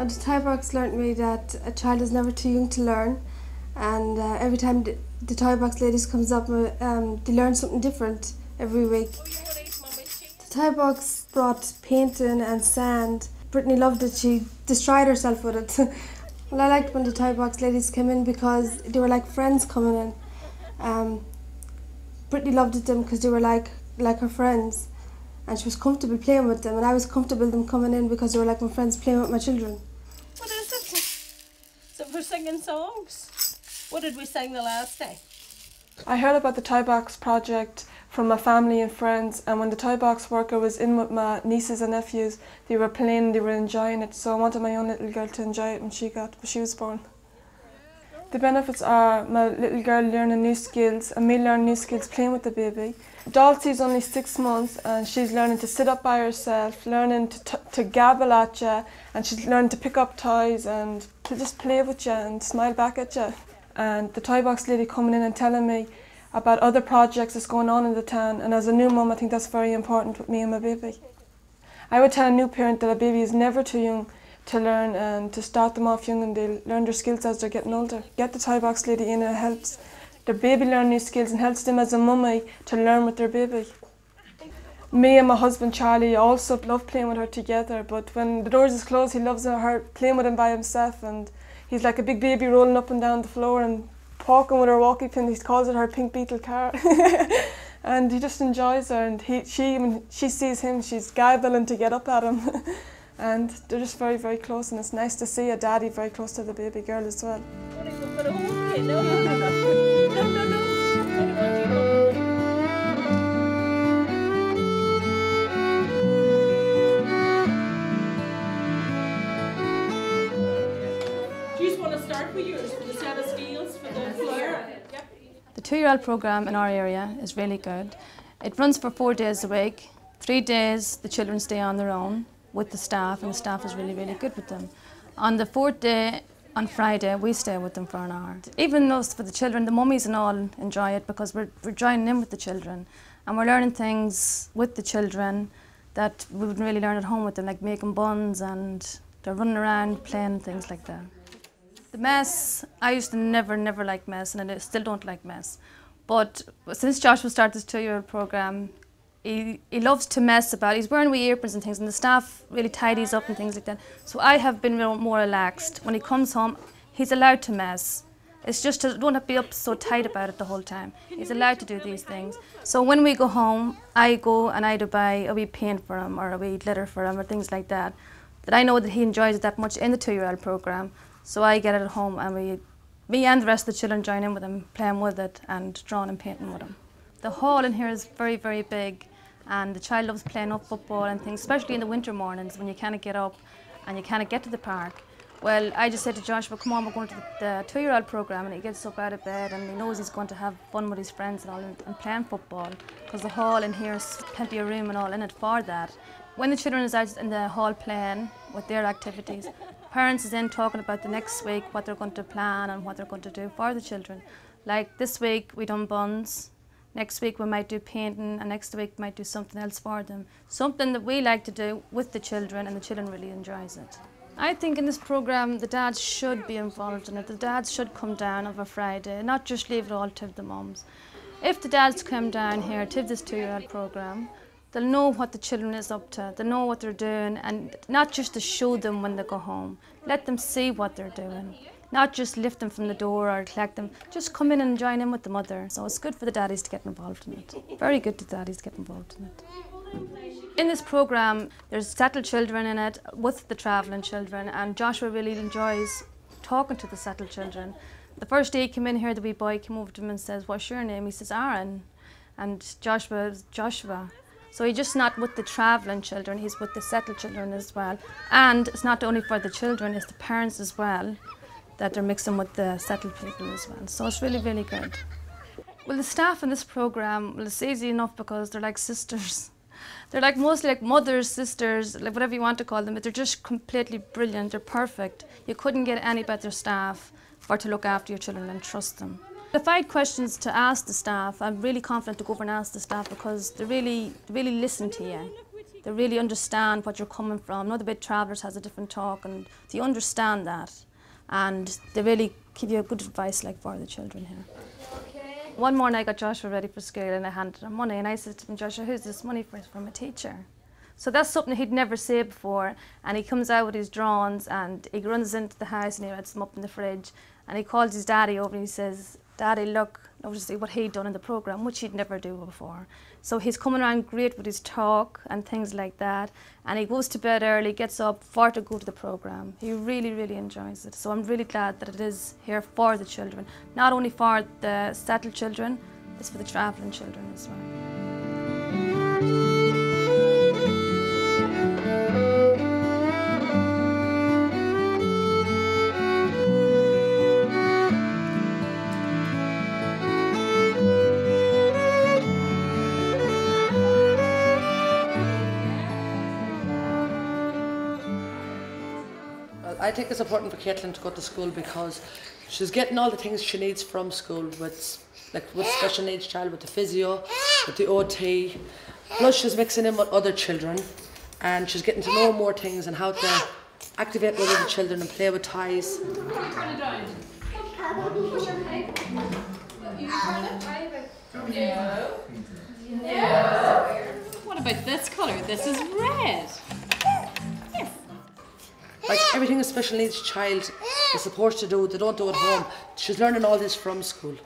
The Toybox learnt me that a child is never too young to learn, and every time the Toybox ladies comes up, they learn something different every week. The Toybox brought painting and sand. Brittany loved it, she destroyed herself with it. Well, I liked when the Toybox ladies came in because they were like friends coming in. Brittany loved them because they were like her friends, and she was comfortable playing with them, and I was comfortable them coming in because they were like my friends playing with my children. What is it? So we're singing songs. What did we sing the last day? I heard about the Toybox project from my family and friends, and when the Toybox worker was in with my nieces and nephews, they were playing, they were enjoying it, so I wanted my own little girl to enjoy it when she was born. The benefits are my little girl learning new skills and me learning new skills playing with the baby. Dulcie's only 6 months and she's learning to sit up by herself, learning to gabble at you, and she's learning to pick up toys and to just play with you and smile back at you. And the Toybox lady coming in and telling me about other projects that's going on in the town, and as a new mum I think that's very important with me and my baby. I would tell a new parent that a baby is never too young to learn and to start them off young, and they'll learn their skills as they're getting older. Get the Toybox lady in and it helps their baby learn new skills and helps them as a mummy to learn with their baby. Me and my husband Charlie also love playing with her together, but when the doors is closed he loves her playing with him by himself, and he's like a big baby rolling up and down the floor and walking with her walkie pin. He calls it her pink beetle car. And he just enjoys her, and when she sees him she's gabbling to get up at him. And they're just very, very close, and it's nice to see a daddy very close to the baby girl as well. Do you just want to start with yours, with a set of scales for the floor? Yep. The 2-year-old programme in our area is really good. It runs for 4 days a week. 3 days the children stay on their own with the staff, and the staff is really, really good with them. On the 4th day, on Friday, we stay with them for an hour. Even though for the children, the mummies and all enjoy it because we're joining in with the children, and we're learning things with the children that we wouldn't really learn at home with them, like making buns, and they're running around playing things like that. The mess, I used to never like mess, and I still don't like mess. But since Joshua started this 2-year-old programme, he loves to mess about. He's wearing wee aprons and things, and the staff really tidies up and things like that. So I have been more relaxed. When he comes home, he's allowed to mess. It's just don't have to be up so tight about it the whole time. He's allowed to do these things. So when we go home, I go and I do buy a wee paint for him or a wee glitter for him or things like that. That I know that he enjoys it that much in the 2-year-old programme. So I get it at home, and me and the rest of the children join in with him, playing with it and drawing and painting with him. The hall in here is very, very big. And the child loves playing up football and things, especially in the winter mornings when you can't get up and you can't get to the park. Well, I just said to Joshua, come on, we're going to the 2-year-old programme, and he gets up out of bed and he knows he's going to have fun with his friends and all and playing football, because the hall in here has plenty of room and all in it for that. When the children is out in the hall playing with their activities, parents is in talking about the next week, what they're going to plan and what they're going to do for the children. Like this week we done buns. Next week we might do painting, and next week we might do something else for them. Something that we like to do with the children, and the children really enjoys it. I think in this programme the dads should be involved in it. The dads should come down of a Friday, not just leave it all to the mums. If the dads come down here to this 2-year-old programme, they'll know what the children is up to, they'll know what they're doing, and not just to show them when they go home. Let them see what they're doing. Not just lift them from the door or collect them, just come in and join in with the mother. So it's good for the daddies to get involved in it. Very good to daddies to get involved in it. In this programme, there's settled children in it with the travelling children, and Joshua really enjoys talking to the settled children. The first day he came in here, the wee boy came over to him and says, "What's your name?" He says, "Aaron." And Joshua is Joshua. So he's just not with the travelling children, he's with the settled children as well. And it's not only for the children, it's the parents as well, that they're mixing with the settled people as well. So it's really, really good. Well, the staff in this programme, well, it's easy enough because they're like sisters. They're like mostly like mothers, sisters, like whatever you want to call them, but they're just completely brilliant, they're perfect. You couldn't get any better staff for to look after your children and trust them. If I had questions to ask the staff, I'm really confident to go over and ask the staff because they really listen to you. They really understand what you're coming from. Another bit Travellers has a different talk, and they understand that, and they really give you good advice like for the children here. One morning I got Joshua ready for school and I handed him money, and I said to him, Joshua, who's this money for? It's from a teacher. So that's something he'd never say before, and he comes out with his drawings and he runs into the house and he writes them up in the fridge, and he calls his daddy over and he says, Daddy, look, notice what he'd done in the programme, which he'd never do before. So he's coming around great with his talk and things like that, and he goes to bed early, gets up for to go to the programme. He really, really enjoys it. So I'm really glad that it is here for the children, not only for the settled children, it's for the travelling children as well. I think it's important for Caitlin to go to school because she's getting all the things she needs from school with special needs child, with the physio, with the OT. Plus she's mixing in with other children and she's getting to know more things and how to activate with other children and play with toys. What about this colour? This is red. Like everything a special needs child is supposed to do, they don't do at home. She's learning all this from school.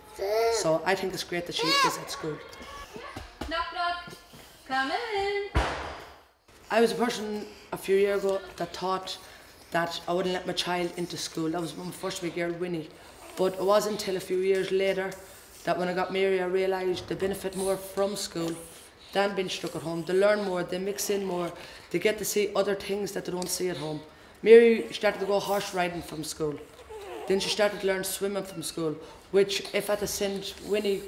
So I think it's great that she is at school. Knock, knock. Come in. I was a person a few years ago that thought that I wouldn't let my child into school. That was my first big girl, Winnie. But it wasn't until a few years later that when I got married I realised they benefit more from school than being stuck at home. They learn more, they mix in more, they get to see other things that they don't see at home. Mary started to go horse riding from school. Then she started to learn swimming from school, which if at the send Winnie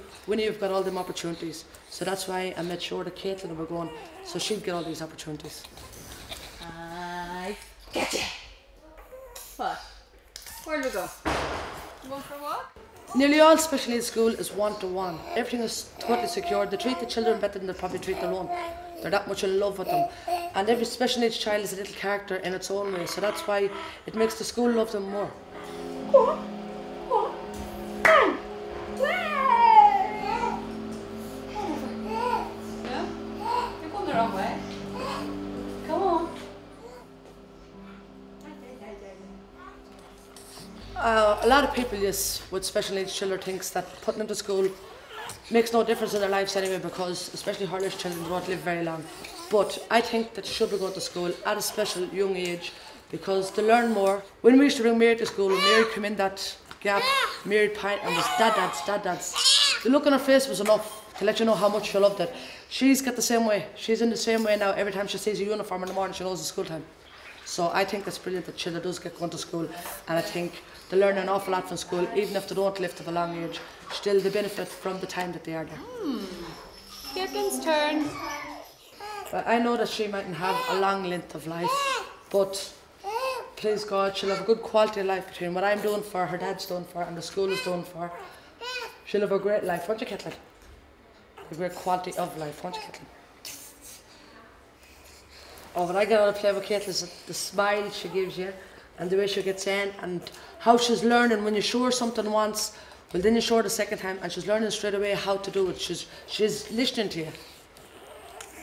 have got all them opportunities. So that's why I made sure that Caitlin were going, so she'd get all these opportunities. I get you. What? Where'd we go? Going for a walk? Nearly all special needs school is one-to-one. Everything is totally secure. They treat the children better than they probably treat their own. They're that much in love with them. And every special needs child is a little character in its own way, so that's why it makes the school love them more. Yeah? You're going the wrong way. Come on. A lot of people with special needs children thinks that putting them to school makes no difference in their lives anyway, because especially Irish children don't live very long. But I think that they should be going to school at a special young age because they learn more. When we used to bring Mary to school, when Mary came in that gap, Mary pint and was dad. The look on her face was enough to let you know how much she loved it. She's got the same way. She's in the same way now. Every time she sees a uniform in the morning, she knows it's school time. So I think it's brilliant that children does get going to school, and I think they learn an awful lot from school, even if they don't live to the long age. Still, they benefit from the time that they are there. Caitlin's turn. But I know that she mightn't have a long length of life, but please God, she'll have a good quality of life between what I'm doing for her, dad's doing for her, and the school is doing for her. She'll have a great life, won't you, Caitlin? A great quality of life, won't you, Caitlin? Oh, when I get out to play with Caitlin, is the smile she gives you, and the way she gets in, and how she's learning. When you show her something once, well then you show her the second time, and she's learning straight away how to do it. She's listening to you.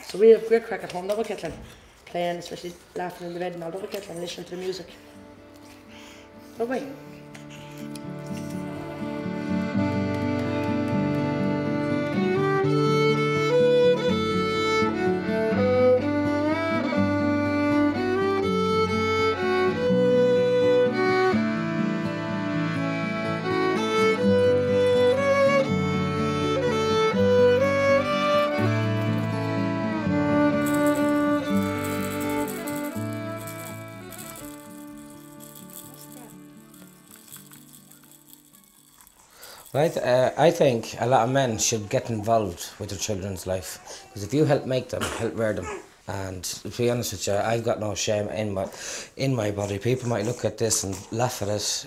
So we have great crack at home, don't we, Caitlin? Playing, especially laughing in the bed and all, don't we, Caitlin? Listening to the music. Don't we? I think a lot of men should get involved with their children's life, because if you help make them, help rear them. And to be honest with you, I've got no shame in my body. People might look at this and laugh at it.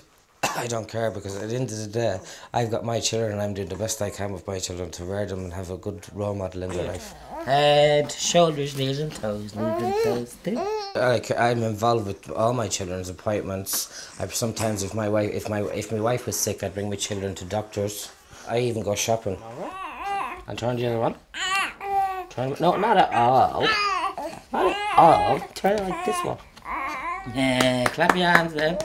I don't care, because at the end of the day, I've got my children and I'm doing the best I can with my children to rear them and have a good role model in their life. Head, shoulders, knees and toes, knees and toes too. Like, I'm involved with all my children's appointments. Sometimes if my wife was sick, I'd bring my children to doctors. I even go shopping. And turn the other one. No, not at all. Not at all. Turn it like this one. Yeah, clap your hands then.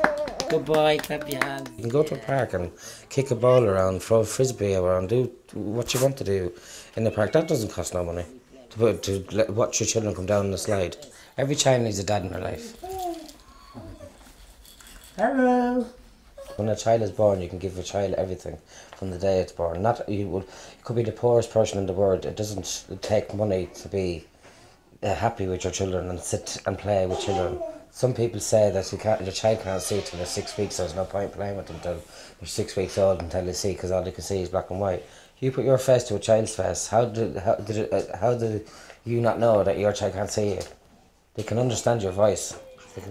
Good boy, clap your hands. You can go to a park and kick a ball around, throw a frisbee around, do what you want to do in the park. That doesn't cost no money. To watch your children come down the slide. Every child needs a dad in their life. Hello. When a child is born, you can give a child everything from the day it's born. You could be the poorest person in the world. It doesn't take money to be happy with your children and sit and play with children. Some people say that your child can't see till they're 6 weeks, so there's no point playing with them until they're 6 weeks old until they see, because all they can see is black and white. You put your face to a child's face. How did you not know that your child can't see you? They can understand your voice.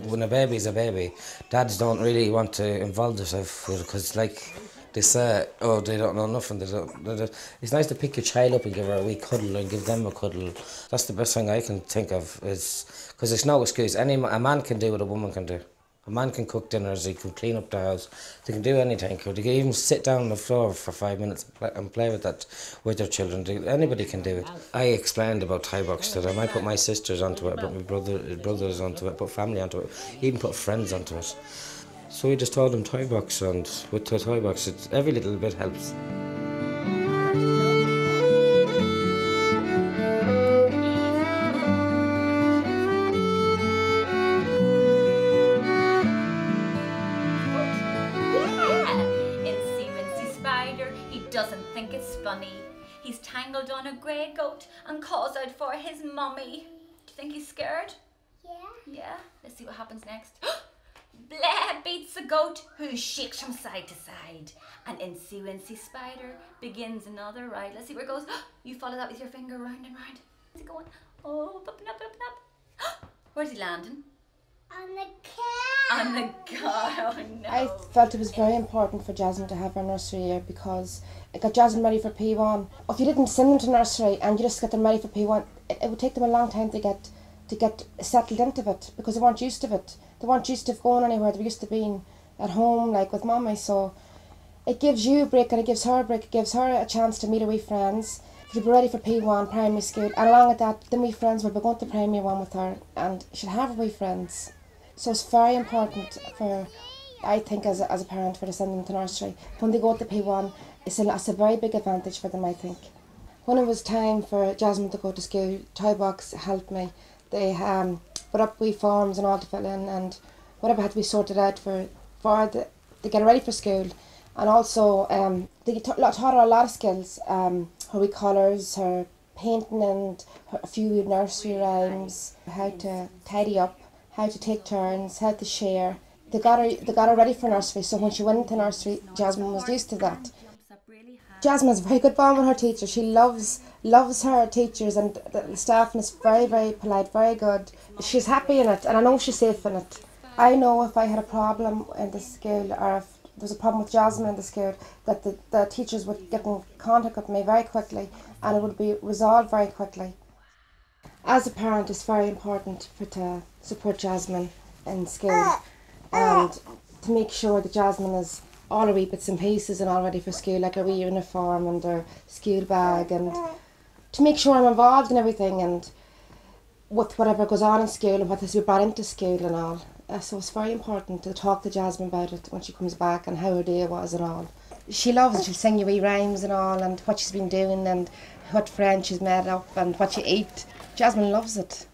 When a baby's a baby, dads don't really want to involve themselves because, like they say, oh, they don't know nothing. It's nice to pick your child up and give her a wee cuddle and give them a cuddle. That's the best thing I can think of, is because there's no excuse. A man can do what a woman can do. A man can cook dinners, he can clean up the house, they can do anything. They can even sit down on the floor for 5 minutes and play with their children. Anybody can do it. I explained about Toybox to them. I put my sisters onto it, I put my brothers onto it, put family onto it, even put friends onto it. So we just told them Toybox, and with the Toybox, every little bit helps. Doesn't think it's funny. He's tangled on a grey goat and calls out for his mummy. Do you think he's scared? Yeah. Yeah? Let's see what happens next. Blah beats the goat, who shakes from side to side. And Incy Wincy Spider begins another ride. Let's see where it goes. You follow that with your finger round and round. Where's it going? Oh, up and up and up and up. Where's he landing? On the car. On the car. Oh no. I felt it was very important for Jasmine to have her nursery year because it got Jasmine ready for P1. If you didn't send them to nursery and you just get them ready for P1, it would take them a long time to get settled into it because they weren't used to it. They weren't used to going anywhere. They were used to being at home, like with mummy. So it gives you a break and it gives her a break. It gives her a chance to meet her wee friends, to be ready for P1, primary school. And along with that, the wee friends will be going to primary 1 with her and she'll have her wee friends. So it's very important for, I think, as a parent, for to send them to nursery. When they go to P1, it's a very big advantage for them, I think. When it was time for Jasmine to go to school, Toybox helped me. They put up wee forms and all to fill in, and whatever had to be sorted out to get her ready for school. And also, they taught her a lot of skills, her wee colours, her painting and a few nursery rhymes, how to tidy up, how to take turns, how to share. They got her ready for nursery, so when she went into nursery, Jasmine was used to that. Jasmine has a very good bond with her teacher. She loves her teachers, and the staff is very, very polite, very good. She's happy in it, and I know she's safe in it. I know if I had a problem in the school, or if there was a problem with Jasmine in the school, that the teachers would get in contact with me very quickly, and it would be resolved very quickly. As a parent, it's very important to support Jasmine in school and to make sure that Jasmine is all her wee bits and pieces and all ready for school, like her wee uniform and her school bag, and to make sure I'm involved in everything and with whatever goes on in school and what has to be brought into school and all. So it's very important to talk to Jasmine about it when she comes back and how her day was and all. She loves it. She'll sing you wee rhymes and all, and what she's been doing and what friends she's met up and what she ate. Jasmine loves it.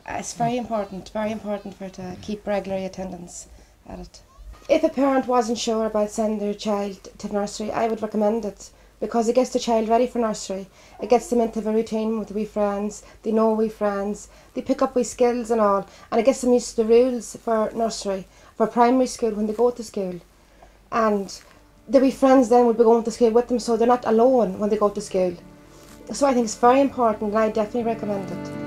It's very important for her to keep regular attendance at it. If a parent wasn't sure about sending their child to nursery, I would recommend it because it gets the child ready for nursery. It gets them into a routine with wee friends, they know wee friends, they pick up wee skills and all, and it gets them used to the rules for nursery, for primary school when they go to school. And the wee friends then will be going to school with them, so they're not alone when they go to school. So I think it's very important, and I definitely recommend it.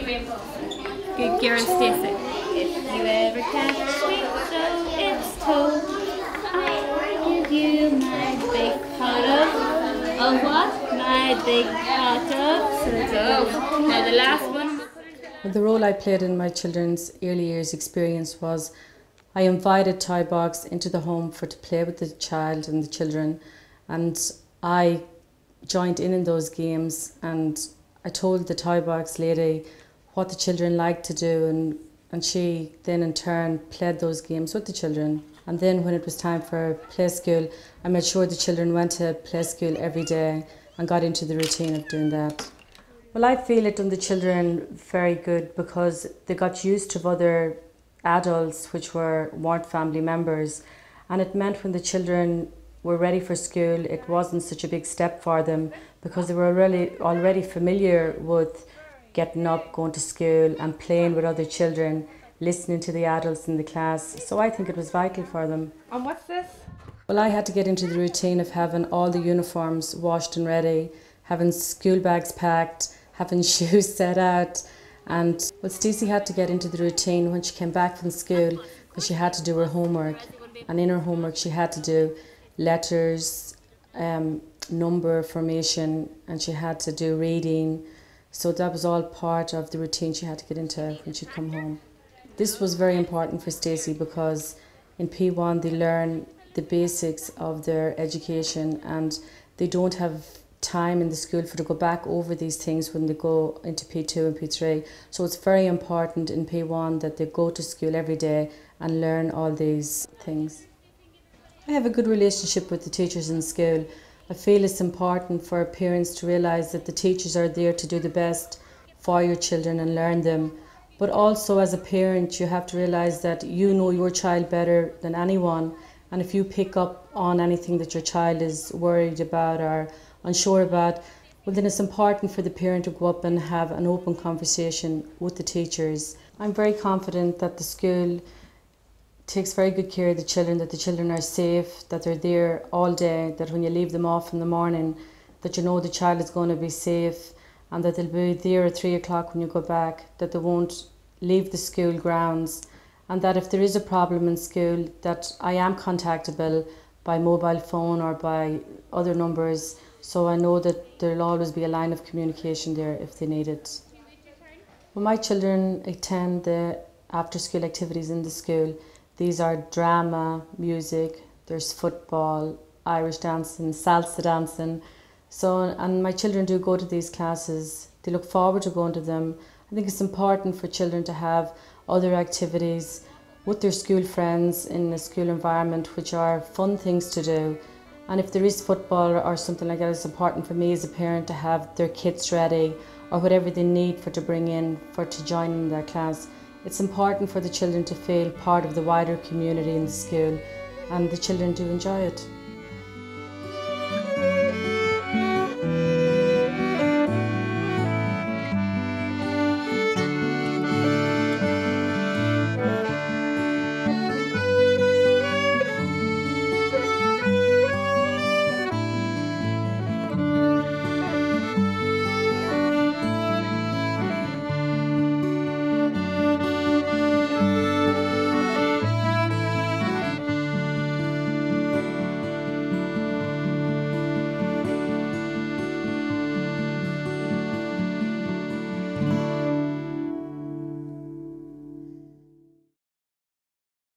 Good girl, Stacey. If you ever catch me, so it's told. I'll give you my big pot of what? My big pot of. So let's go. Now the last one. The role I played in my children's early years experience was I invited Toybox into the home to play with the child and the children, and I joined in those games, and I told the Toybox lady what the children liked to do, and she then in turn played those games with the children. And then when it was time for play school, I made sure the children went to play school every day and got into the routine of doing that. Well, I feel it done the children very good because they got used to other adults which weren't family members, and it meant when the children were ready for school it wasn't such a big step for them because they were already familiar with getting up, going to school and playing with other children, listening to the adults in the class. So I think it was vital for them. And what's this? Well, I had to get into the routine of having all the uniforms washed and ready, having school bags packed, having shoes set out. And well, Stacey had to get into the routine when she came back from school because she had to do her homework. And in her homework she had to do letters, number formation, and she had to do reading. So that was all part of the routine she had to get into when she'd come home. This was very important for Stacey because in P1 they learn the basics of their education and they don't have time in the school to go back over these things when they go into P2 and P3. So it's very important in P1 that they go to school every day and learn all these things. I have a good relationship with the teachers in school. I feel it's important for parents to realise that the teachers are there to do the best for your children and learn them. But also as a parent you have to realise that you know your child better than anyone, and if you pick up on anything that your child is worried about or unsure about, well then it's important for the parent to go up and have an open conversation with the teachers. I'm very confident that the school takes very good care of the children, that the children are safe, that they're there all day, that when you leave them off in the morning, that you know the child is going to be safe and that they'll be there at 3 o'clock when you go back, that they won't leave the school grounds, and that if there is a problem in school that I am contactable by mobile phone or by other numbers, so I know that there'll always be a line of communication there if they need it. Well, my children attend the after school activities in the school. These are drama, music, there's football, Irish dancing, salsa dancing. And my children do go to these classes. They look forward to going to them. I think it's important for children to have other activities with their school friends in a school environment which are fun things to do. And if there is football or something like that, it's important for me as a parent to have their kits ready or whatever they need to bring in to join in their class. It's important for the children to feel part of the wider community in the school, and the children do enjoy it.